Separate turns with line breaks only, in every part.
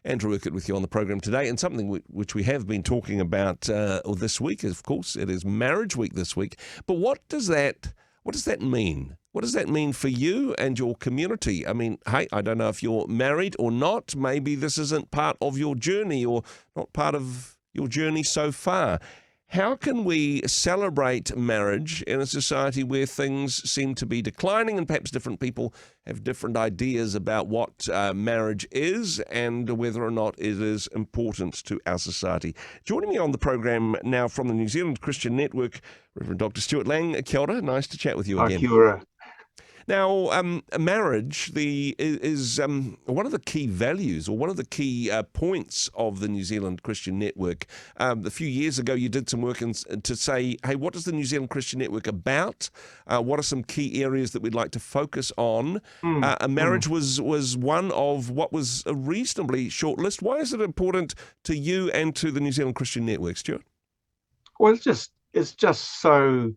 Andrew Urquhart with you on the program today, and something which we have been talking about this week. Of course, it is Marriage Week this week. But what does that mean? What does that mean for you and your community? I mean, hey, I don't know if you're married or not. Maybe this isn't part of your journey or not part of your journey so far. How can we celebrate marriage in a society where things seem to be declining and perhaps different people have different ideas about what marriage is and whether or not it is important to our society? Joining me on the program now from the New Zealand Christian Network, Reverend Dr. Stuart Lange. Kia ora, nice to chat with you again.
Kia ora.
Now, marriage is one of the key values or one of the key points of the New Zealand Christian Network. A few years ago, you did some work to say, hey, what is the New Zealand Christian Network about? What are some key areas that we'd like to focus on? Marriage was one of what was a reasonably short list. Why is it important to you and to the New Zealand Christian Network, Stuart?
Well, it's just so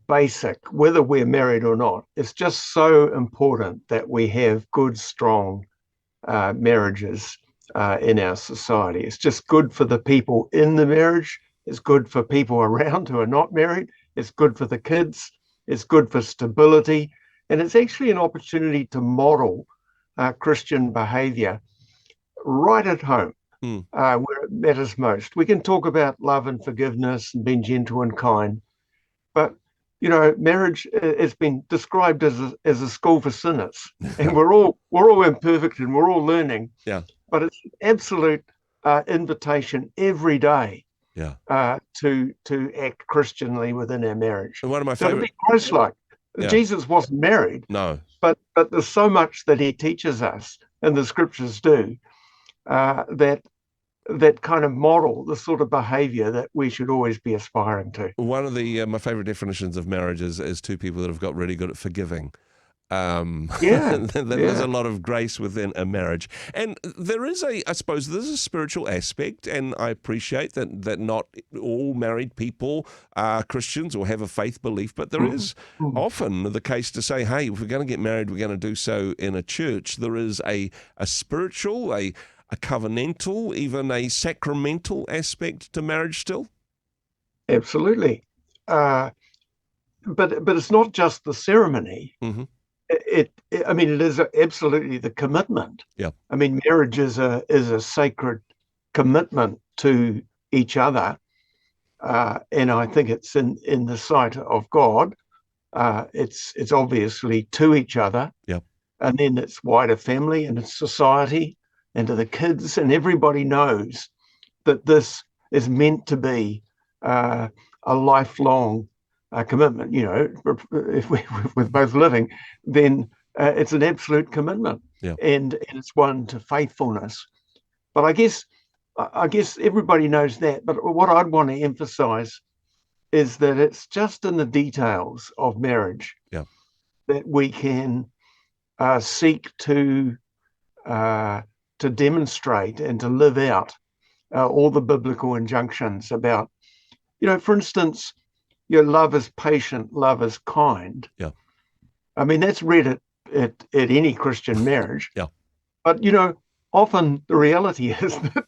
basic, whether we're married or not. It's just so important that we have good, strong marriages in our society. It's just good for the people in the marriage. It's good for people around who are not married. It's good for the kids. It's good for stability. And it's actually an opportunity to model Christian behavior right at home. Where it matters most. We can talk about love and forgiveness and being gentle and kind, but marriage has been described as a school for sinners, and we're all imperfect and we're all learning.
Yeah.
But it's an absolute invitation every day.
Yeah.
To act Christianly within our marriage.
And one of my
to
favorite.
be Christ-like. Yeah. Jesus wasn't married.
No.
But there's so much that he teaches us, and the scriptures do, that kind of model the sort of behavior that we should always be aspiring to.
One of the my favorite definitions of marriage is two people that have got really good at forgiving. There's a lot of grace within a marriage, and there is I suppose there's a spiritual aspect, and I appreciate that not all married people are Christians or have a faith belief, but there is often the case to say, hey, if we're going to get married, we're going to do so in a church. There is a spiritual, a covenantal, even a sacramental aspect to marriage still?
Absolutely. But it's not just the ceremony.
Mm-hmm.
It is absolutely the commitment.
Yeah.
I mean, marriage is a sacred commitment to each other. And I think it's in the sight of God. It's obviously to each other.
Yeah. And
then it's wider family and it's society and to the kids, and everybody knows that this is meant to be a lifelong commitment. If we're both living, then it's an absolute commitment, and it's one to faithfulness. But I guess everybody knows that. But what I'd want to emphasize is that it's just in the details of marriage that we can seek to demonstrate and to live out all the biblical injunctions about, for instance, love is patient, love is kind.
Yeah.
I mean, that's read at any Christian marriage.
Yeah.
But, often the reality is that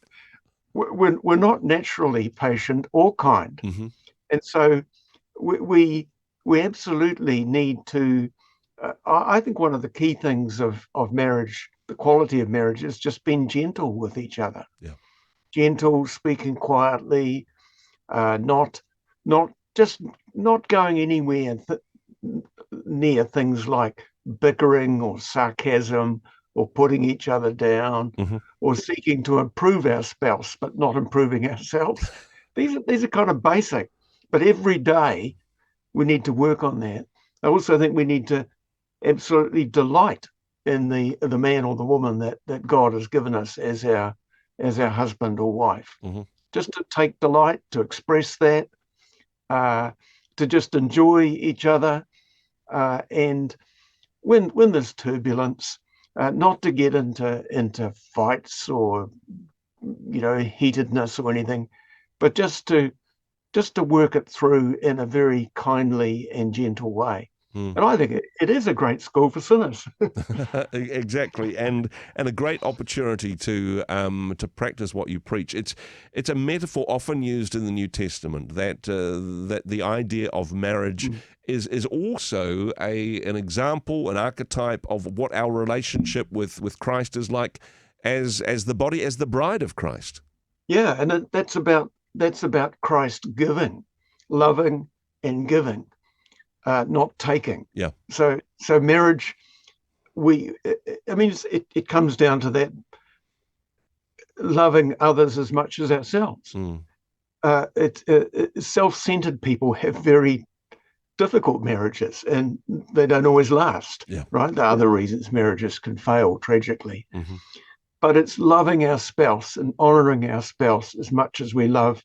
we're not naturally patient or kind.
Mm-hmm.
And so we absolutely need to, I think one of the key things of marriage, the quality of marriage, is just being gentle with each other.
Yeah.
Gentle, speaking quietly, not going anywhere near things like bickering or sarcasm or putting each other down, or seeking to improve our spouse but not improving ourselves. These are kind of basic, but every day we need to work on that. I also think we need to absolutely delight in the man or the woman that God has given us as our husband or wife. Just to take delight, to express that, to just enjoy each other, and when there's turbulence, not to get into fights or heatedness or anything, but just to work it through in a very kindly and gentle way.
Mm.
And I think it is a great school for sinners.
Exactly, and a great opportunity to practice what you preach. It's a metaphor often used in the New Testament that that the idea of marriage is also an example, an archetype of what our relationship with Christ is like as the body, as the bride of Christ.
Yeah, and that's about Christ giving, loving, and giving, not taking.
Yeah.
So marriage, I mean, it comes down to that, loving others as much as ourselves.
Mm.
Self-centered people have very difficult marriages, and they don't always last.
Yeah.
Right? There are other reasons marriages can fail tragically.
Mm-hmm.
But it's loving our spouse and honoring our spouse as much as we love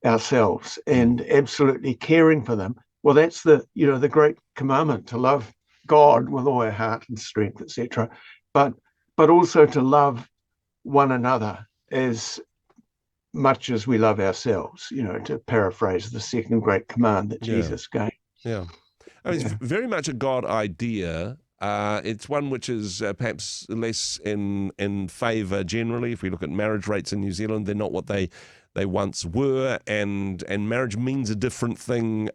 ourselves, and absolutely caring for them. Well, that's the great commandment, to love God with all our heart and strength, etc. But also to love one another as much as we love ourselves. To paraphrase the second great command that Jesus gave.
Yeah. I mean, it's very much a God idea. It's one which is perhaps less in favour generally. If we look at marriage rates in New Zealand, they're not what they once were, and marriage means a different thing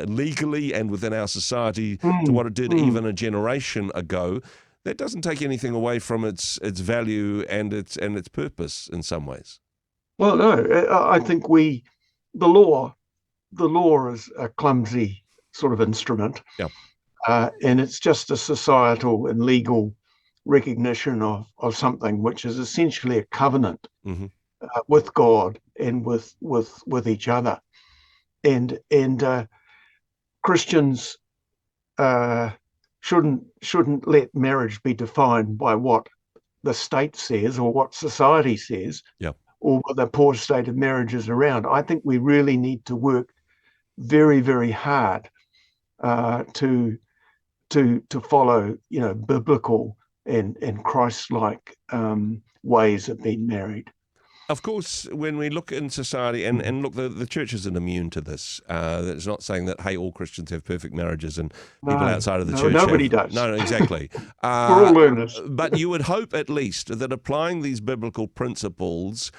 legally and within our society to what it did even a generation ago. That doesn't take anything away from its value and its purpose in some ways.
Well, no, I think the law is a clumsy sort of instrument.
Yeah.
And it's just a societal and legal recognition of something which is essentially a covenant with God and with each other. And Christians shouldn't let marriage be defined by what the state says or what society says, or what the poor state of marriage is around. I think we really need to work very, very hard to follow, biblical and Christ-like ways of being married.
Of course, when we look in society, and look, the church isn't immune to this. It's not saying that, hey, all Christians have perfect marriages and people outside of the church
nobody does.
No, exactly.
We're all learners.
But you would hope at least that applying these biblical principles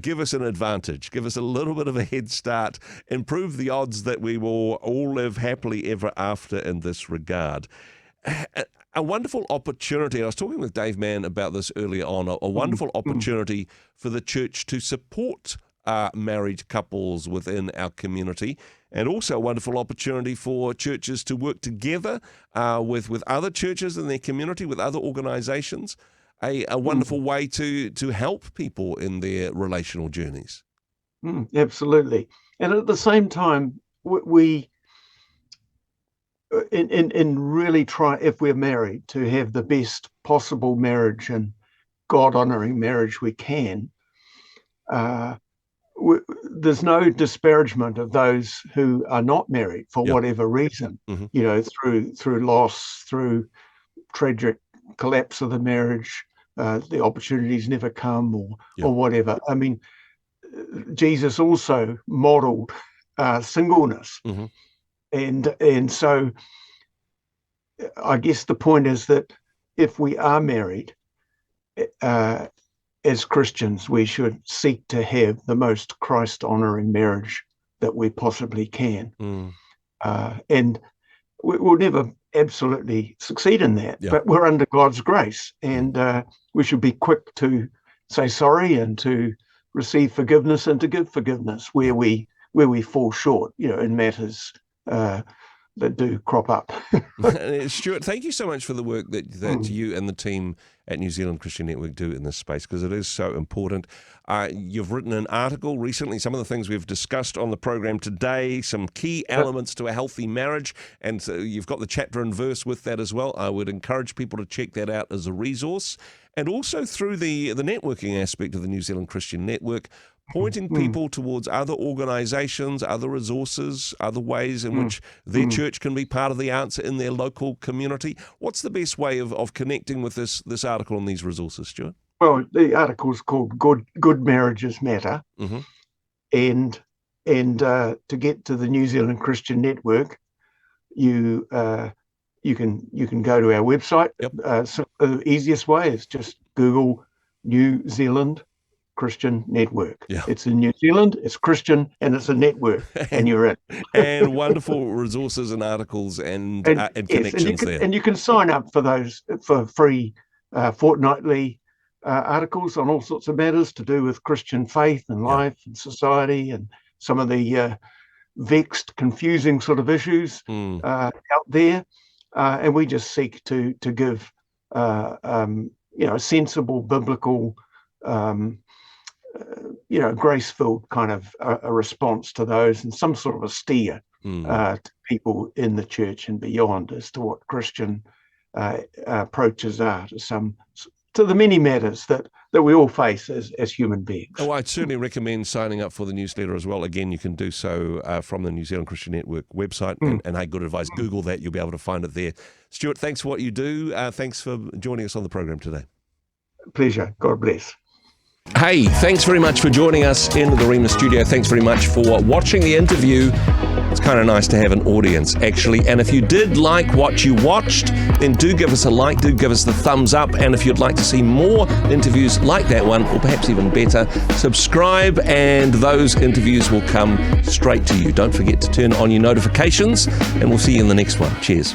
give us an advantage, give us a little bit of a head start, improve the odds that we will all live happily ever after in this regard. A wonderful opportunity, I was talking with Dave Mann about this earlier on, a wonderful opportunity for the church to support married couples within our community, and also a wonderful opportunity for churches to work together with other churches in their community, with other organizations, a wonderful way to help people in their relational journeys.
Absolutely. And at the same time, we really try, if we're married, to have the best possible marriage and God-honoring marriage we can. There's no disparagement of those who are not married for whatever reason, through loss, through tragic collapse of the marriage, the opportunities never come, or whatever. I mean, Jesus also modeled singleness. And so I guess the point is that if we are married, as Christians, we should seek to have the most Christ-honoring marriage that we possibly can. And we'll never absolutely succeed in that, but we're under God's grace, and we should be quick to say sorry and to receive forgiveness and to give forgiveness where we fall short, in matters that do crop up.
Stuart, thank you so much for the work that you and the team at New Zealand Christian Network do in this space, because it is so important. You've written an article recently, some of the things we've discussed on the program today, some key elements to a healthy marriage, and so you've got the chapter and verse with that as well. I would encourage people to check that out as a resource. And also through the networking aspect of the New Zealand Christian Network, pointing people towards other organisations, other resources, other ways in which their church can be part of the answer in their local community. What's the best way of connecting with this article and these resources, Stuart?
Well, the article is called Good Marriages Matter. And to get to the New Zealand Christian Network, you can go to our website.
Yep.
So the easiest way is just Google New Zealand Christian Network.
Yeah.
It's in New Zealand, it's Christian, and it's a network, and you're in.
And wonderful resources and articles and connections there.
And you can sign up for those for free fortnightly articles on all sorts of matters to do with Christian faith and life and society and some of the vexed, confusing sort of issues out there. And we just seek to give a sensible biblical grace-filled kind of a response to those, and some sort of a steer to people in the church and beyond as to what Christian approaches are to the many matters that we all face as human beings.
Oh, I'd certainly recommend signing up for the newsletter as well. Again, you can do so from the New Zealand Christian Network website, and hey, good advice. Google that, you'll be able to find it there. Stuart, thanks for what you do. Thanks for joining us on the program today.
Pleasure. God bless.
Hey, thanks very much for joining us in the Rhema studio. Thanks very much for watching the interview. It's kind of nice to have an audience, actually. And if you did like what you watched, then do give us a like, do give us the thumbs up. And if you'd like to see more interviews like that one, or perhaps even better, subscribe and those interviews will come straight to you. Don't forget to turn on your notifications, and we'll see you in the next one. Cheers.